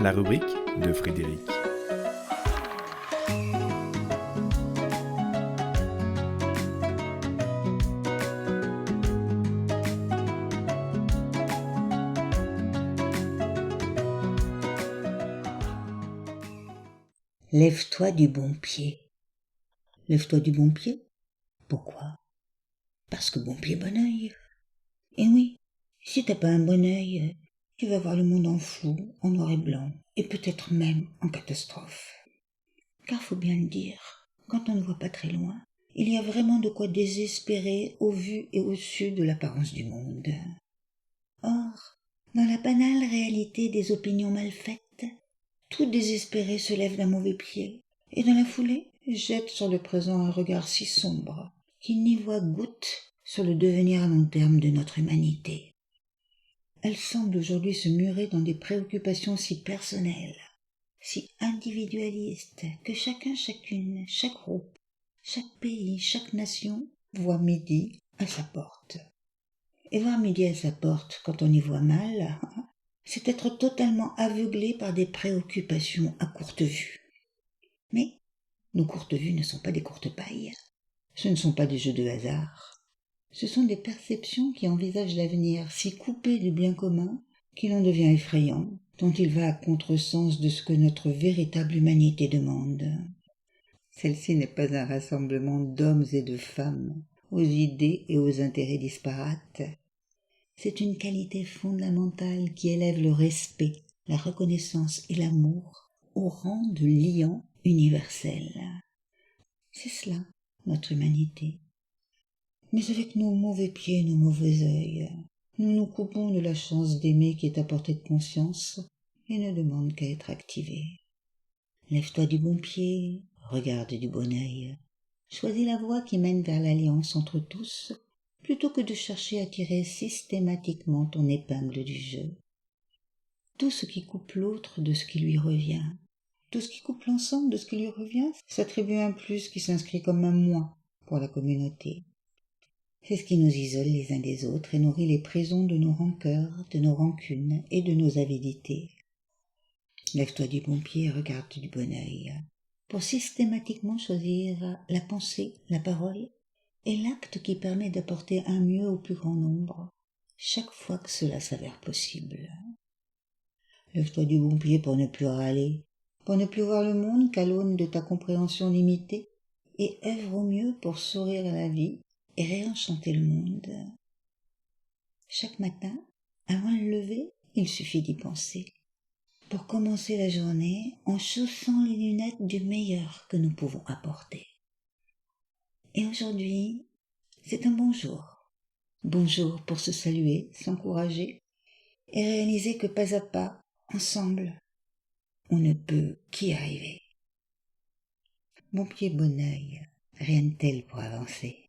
La rubrique de Frédéric. Lève-toi du bon pied. Lève-toi du bon pied. Pourquoi? Parce que bon pied, bon oeil. Et oui, si t'as pas un bon oeil, tu vas voir le monde en flou, en noir et blanc, et peut-être même en catastrophe. Car faut bien le dire, quand on ne voit pas très loin, il y a vraiment de quoi désespérer au vu et au su de l'apparence du monde. Or, dans la banale réalité des opinions mal faites, tout désespéré se lève d'un mauvais pied, et dans la foulée jette sur le présent un regard si sombre qu'il n'y voit goutte sur le devenir à long terme de notre humanité. Elle semble aujourd'hui se murer dans des préoccupations si personnelles, si individualistes, que chacun, chacune, chaque groupe, chaque pays, chaque nation voit midi à sa porte. Et voir midi à sa porte quand on y voit mal, c'est être totalement aveuglé par des préoccupations à courte vue. Mais nos courtes vues ne sont pas des courtes pailles. Ce ne sont pas des jeux de hasard. Ce sont des perceptions qui envisagent l'avenir si coupé du bien commun qu'il en devient effrayant, dont il va à contresens de ce que notre véritable humanité demande. Celle-ci n'est pas un rassemblement d'hommes et de femmes, aux idées et aux intérêts disparates. C'est une qualité fondamentale qui élève le respect, la reconnaissance et l'amour au rang de liant universel. C'est cela, notre humanité. Mais avec nos mauvais pieds et nos mauvais œils, nous nous coupons de la chance d'aimer qui est à portée de conscience et ne demande qu'à être activée. Lève-toi du bon pied, regarde du bon œil. Choisis la voie qui mène vers l'alliance entre tous, plutôt que de chercher à tirer systématiquement ton épingle du jeu. Tout ce qui coupe l'autre de ce qui lui revient, tout ce qui coupe l'ensemble de ce qui lui revient, s'attribue un plus qui s'inscrit comme un moins pour la communauté. C'est ce qui nous isole les uns des autres et nourrit les prisons de nos rancœurs, de nos rancunes et de nos avidités. Lève-toi du bon pied et regarde du bon œil, pour systématiquement choisir la pensée, la parole et l'acte qui permet d'apporter un mieux au plus grand nombre, chaque fois que cela s'avère possible. Lève-toi du bon pied pour ne plus râler, pour ne plus voir le monde qu'à l'aune de ta compréhension limitée, et œuvre au mieux pour sourire à la vie et réenchanter le monde. Chaque matin, avant le lever, il suffit d'y penser, pour commencer la journée en chaussant les lunettes du meilleur que nous pouvons apporter. Et aujourd'hui, c'est un bonjour. Bonjour pour se saluer, s'encourager et réaliser que pas à pas, ensemble, on ne peut qu'y arriver. Bon pied, bon œil, rien de tel pour avancer.